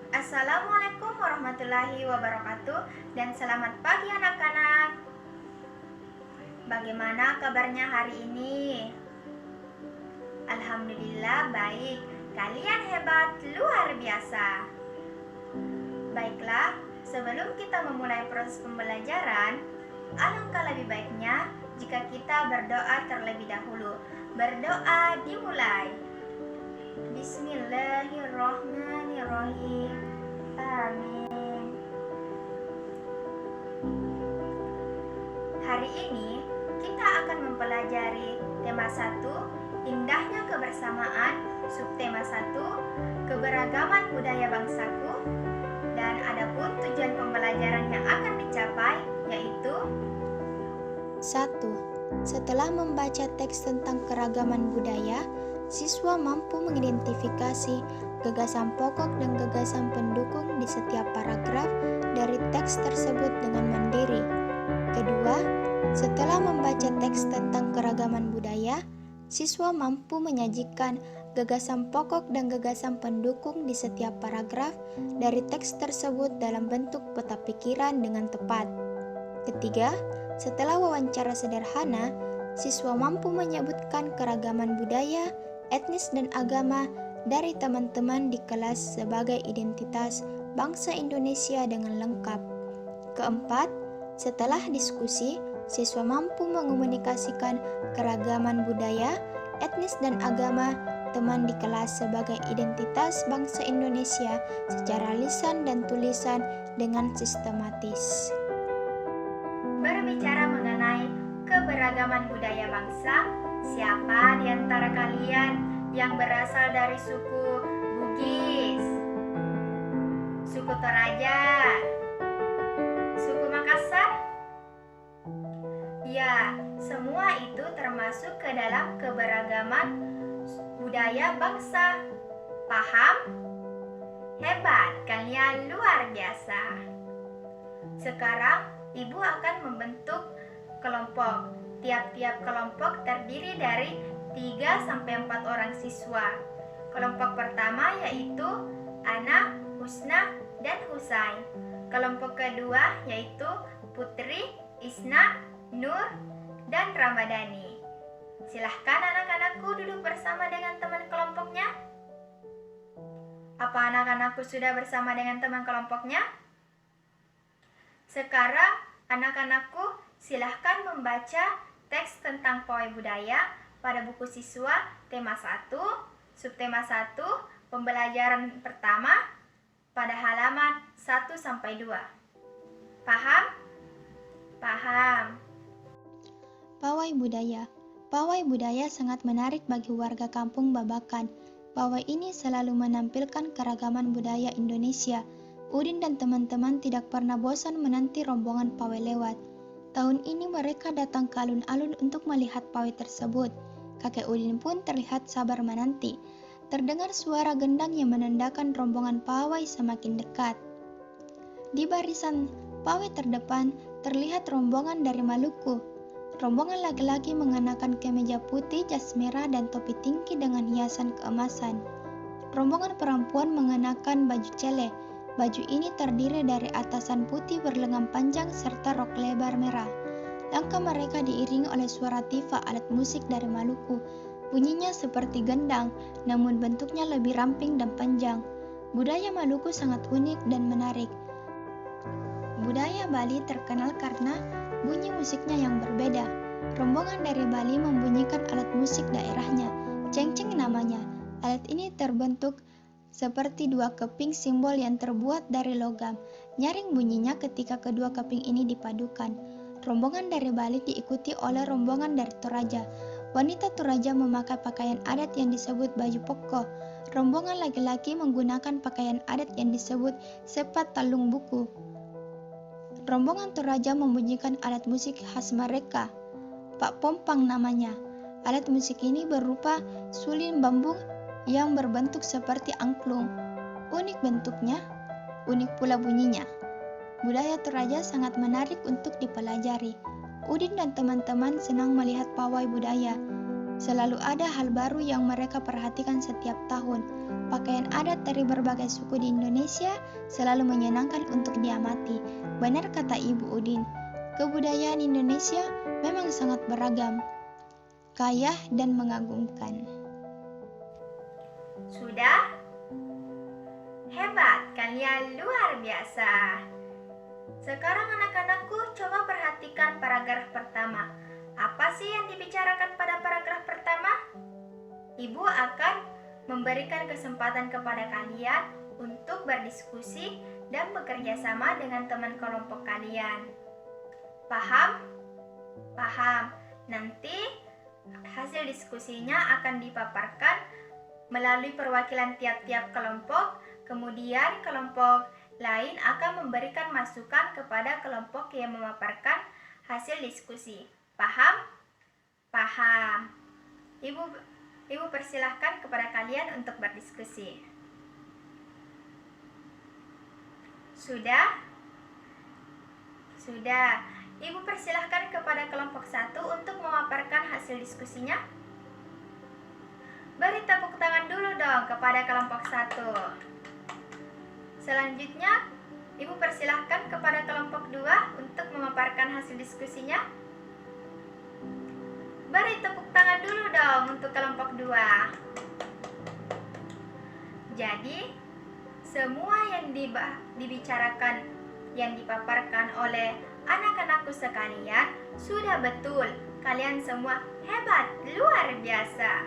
Assalamualaikum warahmatullahi wabarakatuh dan selamat pagi anak-anak. Bagaimana kabarnya hari ini? Alhamdulillah baik. Kalian hebat, luar biasa. Baiklah, sebelum kita memulai proses pembelajaran, alangkah lebih baiknya jika kita berdoa terlebih dahulu. Berdoa dimulai. Bismillahirrahmanirrahim. Amin. Hari ini kita akan mempelajari tema 1, indahnya kebersamaan, subtema 1, keberagaman budaya bangsaku, dan adapun tujuan pembelajaran yang akan dicapai yaitu 1. Setelah membaca teks tentang keragaman budaya, siswa mampu mengidentifikasi gagasan pokok dan gagasan pendukung di setiap paragraf dari teks tersebut dengan mandiri. Kedua, setelah membaca teks tentang keragaman budaya, siswa mampu menyajikan gagasan pokok dan gagasan pendukung di setiap paragraf dari teks tersebut dalam bentuk peta pikiran dengan tepat. Ketiga, setelah wawancara sederhana, siswa mampu menyebutkan keragaman budaya, etnis dan agama dari teman-teman di kelas sebagai identitas bangsa Indonesia dengan lengkap. Keempat, setelah diskusi, siswa mampu mengomunikasikan keragaman budaya, etnis dan agama teman di kelas sebagai identitas bangsa Indonesia secara lisan dan tulisan dengan sistematis. berbicara mengenai keberagaman budaya bangsa. Siapa di antara kalian yang berasal dari suku Bugis, suku Toraja, suku Makassar? Ya, semua itu termasuk ke dalam keberagaman budaya bangsa. Paham? Hebat, kalian luar biasa. Sekarang Ibu akan membentuk kelompok. Tiap-tiap kelompok terdiri dari 3-4 orang siswa. Kelompok pertama yaitu Ana, Husna, dan Husain. Kelompok kedua yaitu Putri, Isna, Nur, dan Ramadhani. Silahkan anak-anakku duduk bersama dengan teman kelompoknya. Apa anak-anakku sudah bersama dengan teman kelompoknya? Sekarang anak-anakku silahkan membaca teks tentang pawai budaya pada buku siswa tema 1, subtema 1, pembelajaran pertama pada halaman 1-2. Paham? Paham. Pawai budaya. Pawai budaya sangat menarik bagi warga kampung Babakan. Pawai ini selalu menampilkan keragaman budaya Indonesia. Udin dan teman-teman tidak pernah bosan menanti rombongan pawai lewat. Tahun ini mereka datang ke alun-alun untuk melihat pawai tersebut. Kakek Udin pun terlihat sabar menanti. Terdengar suara gendang yang menandakan rombongan pawai semakin dekat. Di barisan pawai terdepan terlihat rombongan dari Maluku. Rombongan laki-laki mengenakan kemeja putih, jas merah, dan topi tinggi dengan hiasan keemasan. Rombongan perempuan mengenakan baju cele. Baju ini terdiri dari atasan putih berlengan panjang serta rok lebar merah. Langkah mereka diiringi oleh suara tifa, alat musik dari Maluku. Bunyinya seperti gendang, namun bentuknya lebih ramping dan panjang. Budaya Maluku sangat unik dan menarik. Budaya Bali terkenal karena bunyi musiknya yang berbeda. Rombongan dari Bali membunyikan alat musik daerahnya, cengceng namanya. Alat ini terbentuk seperti dua keping simbol yang terbuat dari logam. Nyaring bunyinya ketika kedua keping ini dipadukan. Rombongan dari Bali diikuti oleh rombongan dari Toraja. Wanita Toraja memakai pakaian adat yang disebut baju poko. Rombongan laki-laki menggunakan pakaian adat yang disebut sepat talung buku. Rombongan Toraja membunyikan alat musik khas mereka, Pak Pompang namanya. Alat musik ini berupa sulin bambu yang berbentuk seperti angklung. Unik bentuknya, unik pula bunyinya. Budaya Toraja sangat menarik untuk dipelajari. Udin dan teman-teman senang melihat pawai budaya. Selalu ada hal baru yang mereka perhatikan setiap tahun. Pakaian adat dari berbagai suku di Indonesia selalu menyenangkan untuk diamati. Benar kata Ibu Udin, kebudayaan Indonesia memang sangat beragam, kaya dan mengagumkan. Sudah? Hebat, kalian luar biasa. Sekarang anak-anakku coba perhatikan paragraf pertama. Apa sih yang dibicarakan pada paragraf pertama? Ibu akan memberikan kesempatan kepada kalian untuk berdiskusi dan bekerja sama dengan teman kelompok kalian. Paham? Paham. Nanti hasil diskusinya akan dipaparkan melalui perwakilan tiap-tiap kelompok. Kemudian kelompok lain akan memberikan masukan kepada kelompok yang memaparkan hasil diskusi. Paham? Paham. Ibu persilahkan kepada kalian untuk berdiskusi. Sudah? Sudah. Ibu persilahkan kepada kelompok 1 untuk memaparkan hasil diskusinya. Beri tepuk tangan dulu dong kepada kelompok 1. Selanjutnya, Ibu persilahkan kepada kelompok 2 untuk memaparkan hasil diskusinya. Beri tepuk tangan dulu dong untuk kelompok 2. Jadi, semua yang dibicarakan, yang dipaparkan oleh anak-anakku sekalian sudah betul. Kalian semua hebat, luar biasa.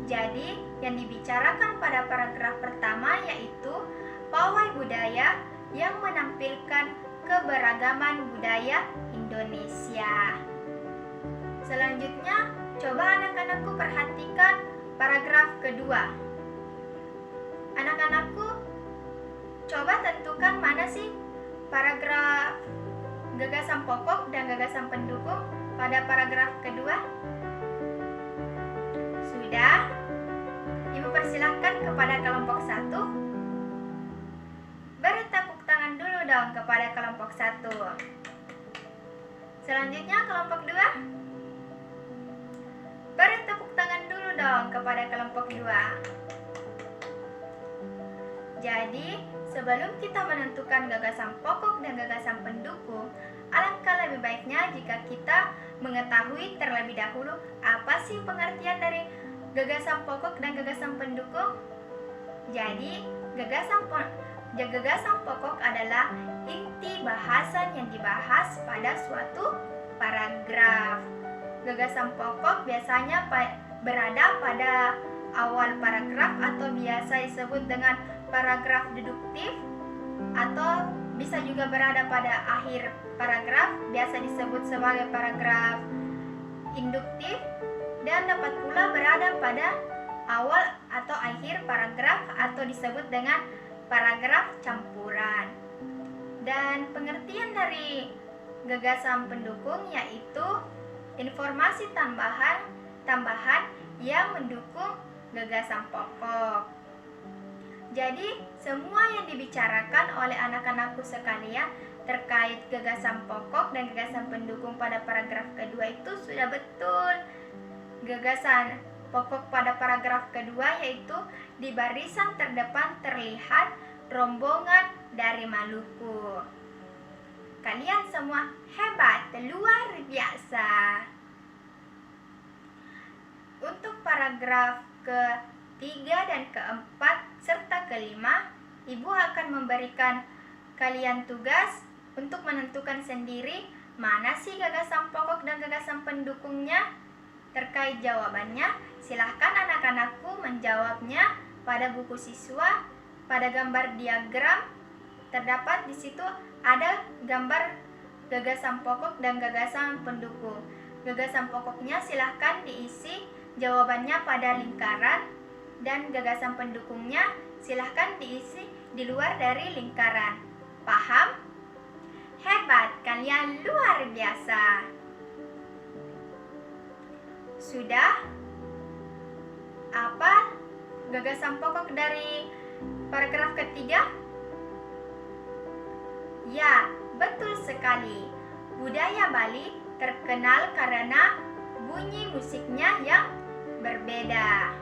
Jadi, yang dibicarakan pada paragraf pertama yaitu pawai budaya yang menampilkan keberagaman budaya Indonesia. Selanjutnya, coba anak-anakku perhatikan paragraf kedua. Anak-anakku, coba tentukan mana sih paragraf gagasan pokok dan gagasan pendukung pada paragraf kedua. Sudah? Ibu persilahkan kepada kelompok 1. Beri tepuk tangan dulu dong kepada kelompok 1. Selanjutnya kelompok 2. Beri tepuk tangan dulu dong kepada kelompok 2. Jadi, sebelum kita menentukan gagasan pokok dan gagasan pendukung, alangkah lebih baiknya jika kita mengetahui terlebih dahulu apa sih pengertian dari gagasan pokok dan gagasan pendukung. Jadi, gagasan pokok adalah inti bahasan yang dibahas pada suatu paragraf. Gagasan pokok biasanya berada pada awal paragraf atau biasa disebut dengan paragraf deduktif, atau bisa juga berada pada akhir paragraf, biasa disebut sebagai paragraf induktif, dan dapat pula berada pada awal atau akhir paragraf atau disebut dengan paragraf campuran. Dan pengertian dari gagasan pendukung yaitu informasi tambahan yang mendukung gagasan pokok. Jadi, semua yang dibicarakan oleh anak-anakku sekalian terkait gagasan pokok dan gagasan pendukung pada paragraf kedua itu sudah betul. Gagasan pokok pada paragraf kedua yaitu di barisan terdepan terlihat rombongan dari Maluku. Kalian semua hebat, luar biasa. Untuk paragraf ketiga dan keempat serta kelima, Ibu akan memberikan kalian tugas untuk menentukan sendiri mana sih gagasan pokok dan gagasan pendukungnya. Terkait jawabannya, silahkan anak-anakku menjawabnya pada buku siswa. Pada gambar diagram terdapat di situ ada gambar gagasan pokok dan gagasan pendukung. Gagasan pokoknya silahkan diisi jawabannya pada lingkaran, dan gagasan pendukungnya silahkan diisi di luar dari lingkaran. Paham? Hebat, kalian luar biasa. Sudah? Apa gagasan pokok dari paragraf ketiga? Ya, betul sekali. Budaya Bali terkenal karena bunyi musiknya yang berbeda.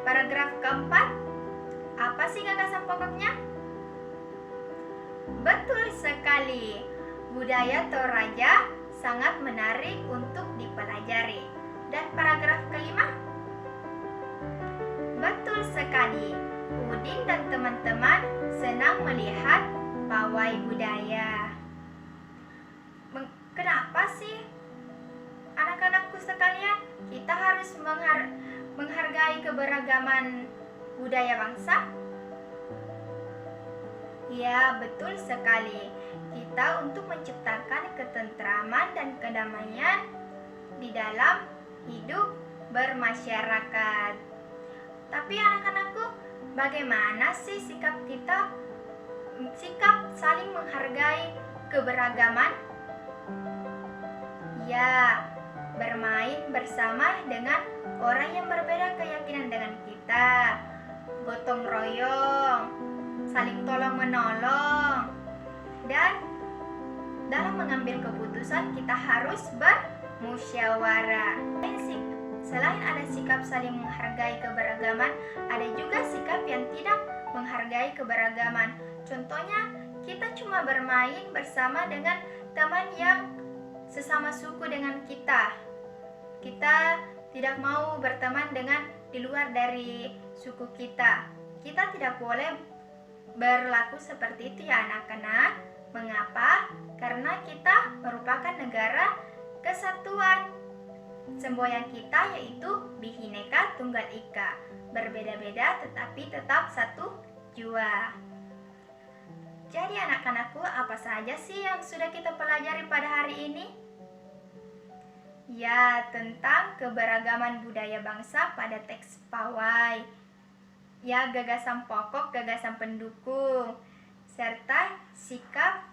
Paragraf keempat, apa sih gagasan pokoknya? Betul sekali, budaya Toraja sangat menarik untuk dipelajari. Dan paragraf kelima, betul sekali, Udin dan teman-teman senang melihat pawai budaya. Kenapa sih anak-anakku sekalian, kita harus menghargai keberagaman budaya bangsa? Ya, betul sekali. Kita untuk menciptakan ketentraman dan kedamaian di dalam hidup bermasyarakat. Tapi anak-anakku, bagaimana sih sikap kita? Sikap saling menghargai keberagaman? Ya, bermain bersama dengan orang yang berbeda keyakinan dengan kita, gotong royong, saling tolong menolong, dan dalam mengambil keputusan kita harus bermusyawarah. Selain ada sikap saling menghargai keberagaman, ada juga sikap yang tidak menghargai keberagaman. Contohnya, kita cuma bermain bersama dengan teman yang sesama suku dengan kita. Kita tidak mau berteman dengan di luar dari suku kita. Kita tidak boleh berlaku seperti itu ya anak-anak. Mengapa? Karena kita merupakan negara kesatuan. Semboyan kita yaitu Bhinneka Tunggal Ika. Berbeda-beda tetapi tetap satu jua. Jadi anak-anakku, apa saja sih yang sudah kita pelajari pada hari ini? Ya, tentang keberagaman budaya bangsa pada teks pawai. Ya, gagasan pokok, gagasan pendukung, serta sikap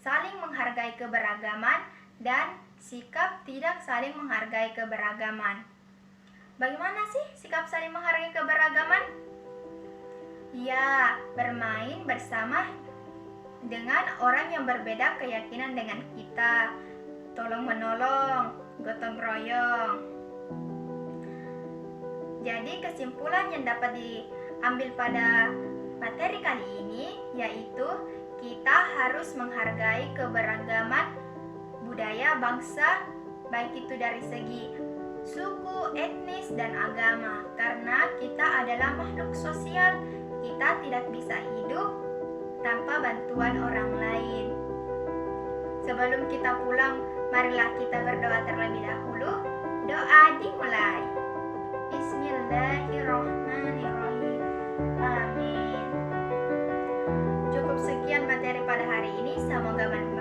saling menghargai keberagaman dan sikap tidak saling menghargai keberagaman. Bagaimana sih sikap saling menghargai keberagaman? Ya, bermain bersama dengan orang yang berbeda keyakinan dengan kita, tolong menolong, gotong royong. Jadi kesimpulan yang dapat diambil pada materi kali ini yaitu kita harus menghargai keberagaman budaya bangsa, baik itu dari segi suku, etnis, dan agama. Karena kita adalah makhluk sosial, kita tidak bisa hidup tanpa bantuan orang lain. Sebelum kita pulang, marilah kita berdoa terlebih dahulu. Doa dimulai. Bismillahirrahmanirrahim. Amin. Cukup sekian materi pada hari ini. Semoga bermanfaat.